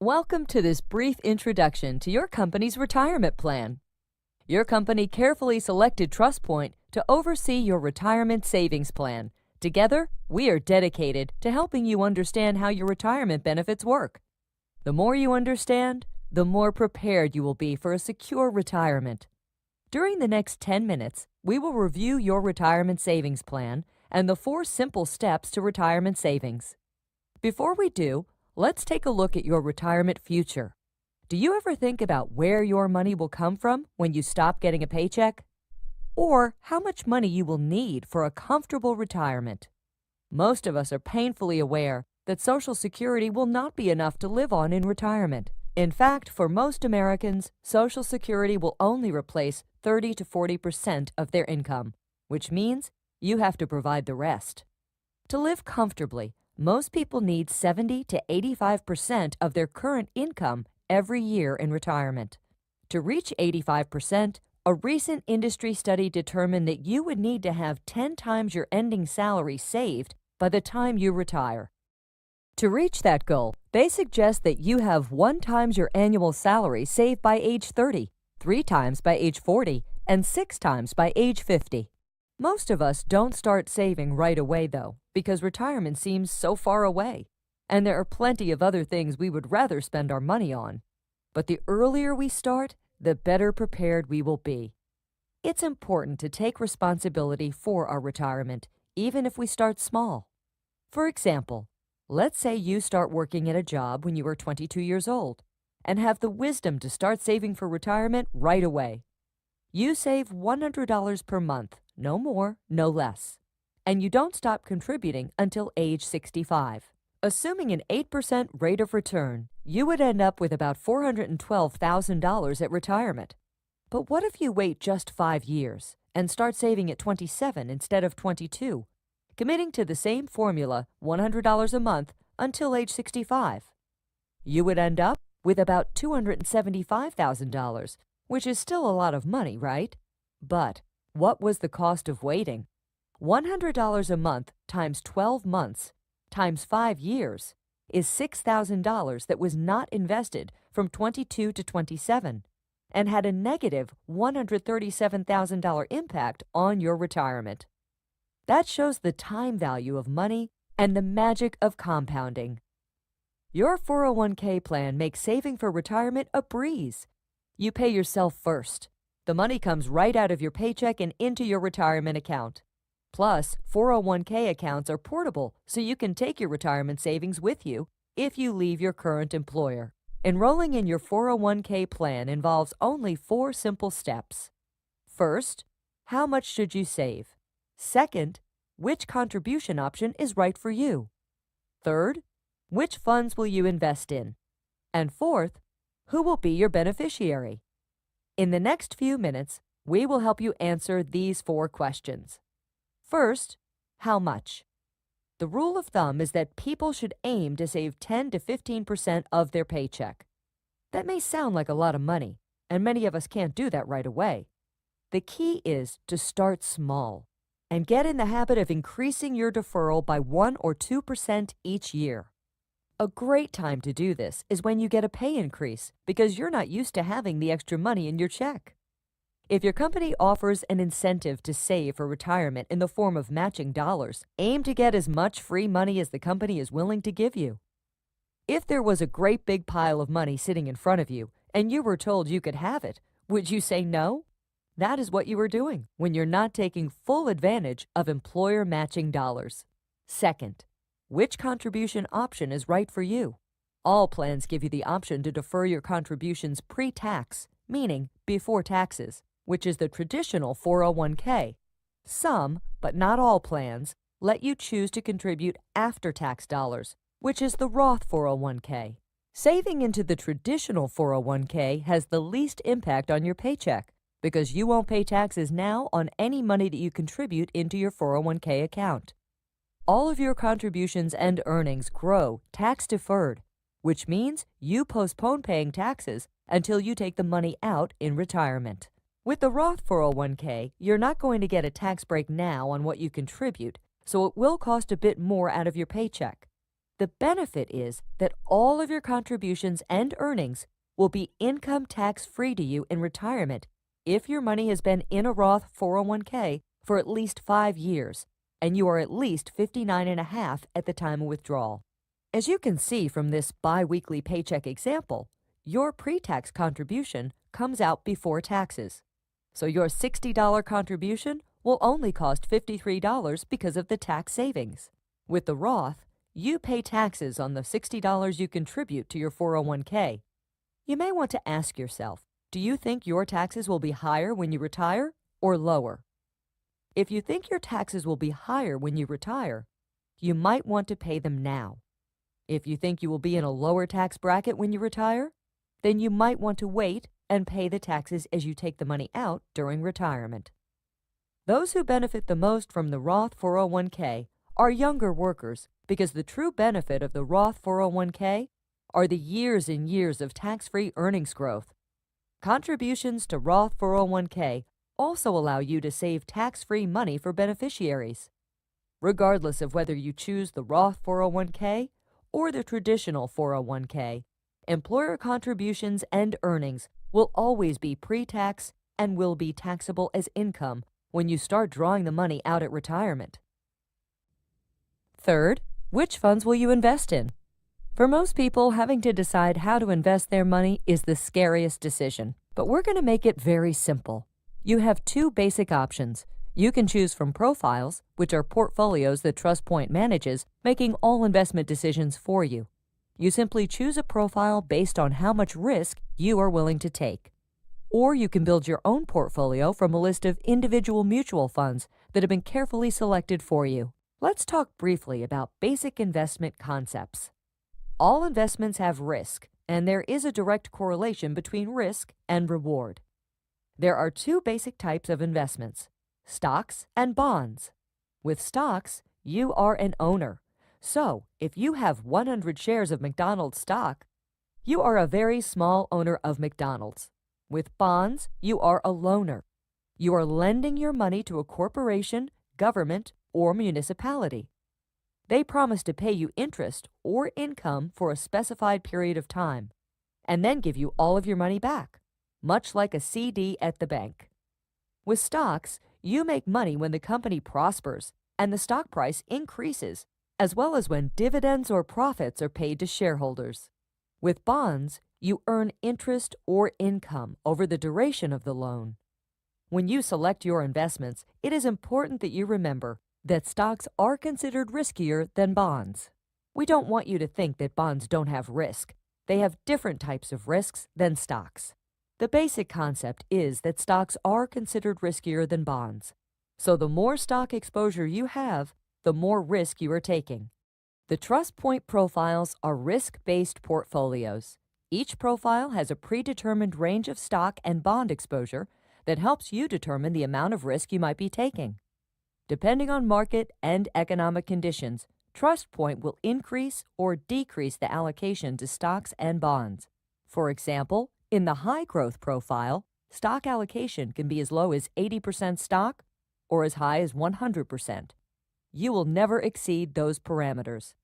Welcome to this brief introduction to your company's retirement plan. Your company carefully selected TrustPoint to oversee your retirement savings plan. Together, we are dedicated to helping you understand how your retirement benefits work. The more you understand, the more prepared you will be for a secure retirement. During the next 10 minutes, we will review your retirement savings plan and the 4 simple steps to retirement savings. Before we do, let's take a look at your retirement future. Do you ever think about where your money will come from when you stop getting a paycheck? Or how much money you will need for a comfortable retirement? Most of us are painfully aware that Social Security will not be enough to live on in retirement. In fact, for most Americans, Social Security will only replace 30 to 40% of their income, which means you have to provide the rest. To live comfortably, most people need 70 to 85% of their current income every year in retirement. To reach 85%, a recent industry study determined that you would need to have 10 times your ending salary saved by the time you retire. To reach that goal, they suggest that you have 1 times your annual salary saved by age 30, 3 times by age 40, and 6 times by age 50. Most of us don't start saving right away, though, because retirement seems so far away, and there are plenty of other things we would rather spend our money on. But the earlier we start, the better prepared we will be. It's important to take responsibility for our retirement, even if we start small. For example, let's say you start working at a job when you are 22 years old and have the wisdom to start saving for retirement right away. You save $100 per month, no more, no less, and you don't stop contributing until age 65. Assuming an 8% rate of return, you would end up with about $412,000 at retirement. But what if you wait just 5 years and start saving at 27 instead of 22, committing to the same formula, $100 a month, until age 65? You would end up with about $275,000, which is still a lot of money, right? But what was the cost of waiting? $100 a month times 12 months times 5 years is $6,000 that was not invested from 22 to 27 and had a negative $137,000 impact on your retirement. That shows the time value of money and the magic of compounding. Your 401k plan makes saving for retirement a breeze. You pay yourself first. The money comes right out of your paycheck and into your retirement account. Plus, 401k accounts are portable, so you can take your retirement savings with you if you leave your current employer. Enrolling in your 401k plan involves only 4 simple steps. First, how much should you save? Second, which contribution option is right for you? Third, which funds will you invest in? And fourth, who will be your beneficiary? In the next few minutes, we will help you answer these 4 questions. First, how much? The rule of thumb is that people should aim to save 10 to 15% of their paycheck. That may sound like a lot of money, and many of us can't do that right away. The key is to start small and get in the habit of increasing your deferral by 1 or 2% each year. A great time to do this is when you get a pay increase because you're not used to having the extra money in your check. If your company offers an incentive to save for retirement in the form of matching dollars, aim to get as much free money as the company is willing to give you. If there was a great big pile of money sitting in front of you and you were told you could have it, would you say no? That is what you are doing when you're not taking full advantage of employer matching dollars. Second, which contribution option is right for you? All plans give you the option to defer your contributions pre-tax, meaning before taxes, which is the traditional 401k. Some, but not all plans, let you choose to contribute after-tax dollars, which is the Roth 401k. Saving into the traditional 401k has the least impact on your paycheck because you won't pay taxes now on any money that you contribute into your 401k account. All of your contributions and earnings grow tax-deferred, which means you postpone paying taxes until you take the money out in retirement. With the Roth 401k, you're not going to get a tax break now on what you contribute, so it will cost a bit more out of your paycheck. The benefit is that all of your contributions and earnings will be income tax-free to you in retirement if your money has been in a Roth 401k for at least 5 years and you are at least 59 and a half at the time of withdrawal. As you can see from this bi-weekly paycheck example, your pre-tax contribution comes out before taxes. So your $60 contribution will only cost $53 because of the tax savings. With the Roth, you pay taxes on the $60 you contribute to your 401k. You may want to ask yourself, do you think your taxes will be higher when you retire or lower? If you think your taxes will be higher when you retire, you might want to pay them now. If you think you will be in a lower tax bracket when you retire, then you might want to wait and pay the taxes as you take the money out during retirement. Those who benefit the most from the Roth 401k are younger workers because the true benefit of the Roth 401k are the years and years of tax-free earnings growth. Contributions to Roth 401k also allow you to save tax-free money for beneficiaries. Regardless of whether you choose the Roth 401k or the traditional 401k, employer contributions and earnings will always be pre-tax and will be taxable as income when you start drawing the money out at retirement. Third, which funds will you invest in? For most people, having to decide how to invest their money is the scariest decision, but we're going to make it very simple. You have 2 basic options. You can choose from profiles, which are portfolios that TrustPoint manages, making all investment decisions for you. You simply choose a profile based on how much risk you are willing to take. Or you can build your own portfolio from a list of individual mutual funds that have been carefully selected for you. Let's talk briefly about basic investment concepts. All investments have risk, and there is a direct correlation between risk and reward. There are 2 basic types of investments: stocks and bonds. With stocks, you are an owner. So, if you have 100 shares of McDonald's stock, you are a very small owner of McDonald's. With bonds, you are a loaner. You are lending your money to a corporation, government, or municipality. They promise to pay you interest or income for a specified period of time, and then give you all of your money back, much like a CD at the bank. With stocks, you make money when the company prospers and the stock price increases, as well as when dividends or profits are paid to shareholders. With bonds, you earn interest or income over the duration of the loan. When you select your investments, it is important that you remember that stocks are considered riskier than bonds. We don't want you to think that bonds don't have risk. They have different types of risks than stocks. The basic concept is that stocks are considered riskier than bonds. So the more stock exposure you have, the more risk you are taking. The TrustPoint profiles are risk-based portfolios. Each profile has a predetermined range of stock and bond exposure that helps you determine the amount of risk you might be taking. Depending on market and economic conditions, TrustPoint will increase or decrease the allocation to stocks and bonds. For example, in the high-growth profile, stock allocation can be as low as 80% stock or as high as 100%. You will never exceed those parameters.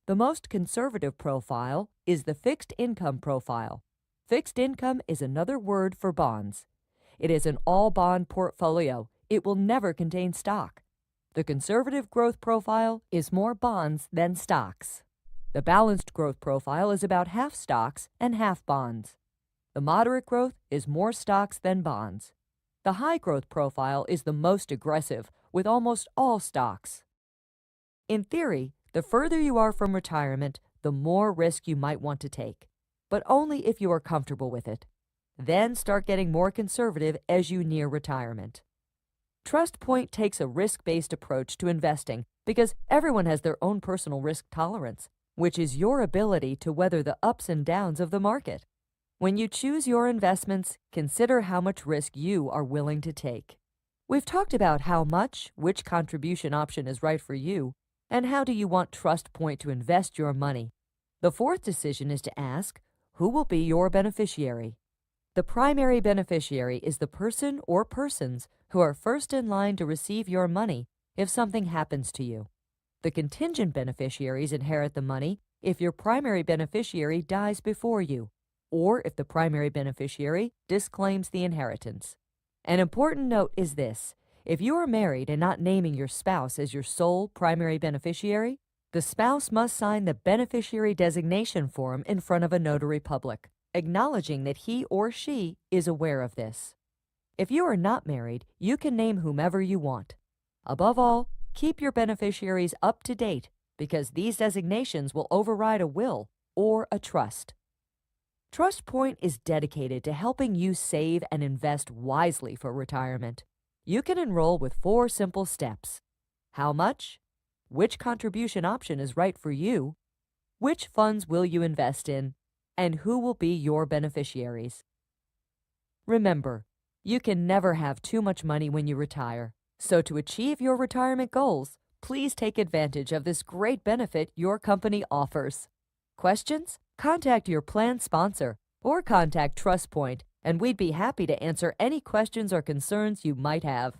The most conservative profile is the fixed income profile. Fixed income is another word for bonds. It is an all-bond portfolio. It will never contain stock. The conservative growth profile is more bonds than stocks. The balanced growth profile is about half stocks and half bonds. The moderate growth is more stocks than bonds. The high growth profile is the most aggressive, with almost all stocks. In theory, the further you are from retirement, the more risk you might want to take, but only if you are comfortable with it. Then start getting more conservative as you near retirement. TrustPoint takes a risk-based approach to investing because everyone has their own personal risk tolerance, which is your ability to weather the ups and downs of the market. When you choose your investments, consider how much risk you are willing to take. We've talked about how much, which contribution option is right for you, and how do you want TrustPoint to invest your money. The fourth decision is to ask, who will be your beneficiary? The primary beneficiary is the person or persons who are first in line to receive your money if something happens to you. The contingent beneficiaries inherit the money if your primary beneficiary dies before you, or if the primary beneficiary disclaims the inheritance. An important note is this: if you are married and not naming your spouse as your sole primary beneficiary, the spouse must sign the beneficiary designation form in front of a notary public, acknowledging that he or she is aware of this. If you are not married, you can name whomever you want. Above all, keep your beneficiaries up to date because these designations will override a will or a trust. TrustPoint is dedicated to helping you save and invest wisely for retirement. You can enroll with 4 simple steps: how much, which contribution option is right for you, which funds will you invest in, and who will be your beneficiaries. Remember, you can never have too much money when you retire, so to achieve your retirement goals, please take advantage of this great benefit your company offers. Questions? Contact your plan sponsor or contact TrustPoint, and we'd be happy to answer any questions or concerns you might have.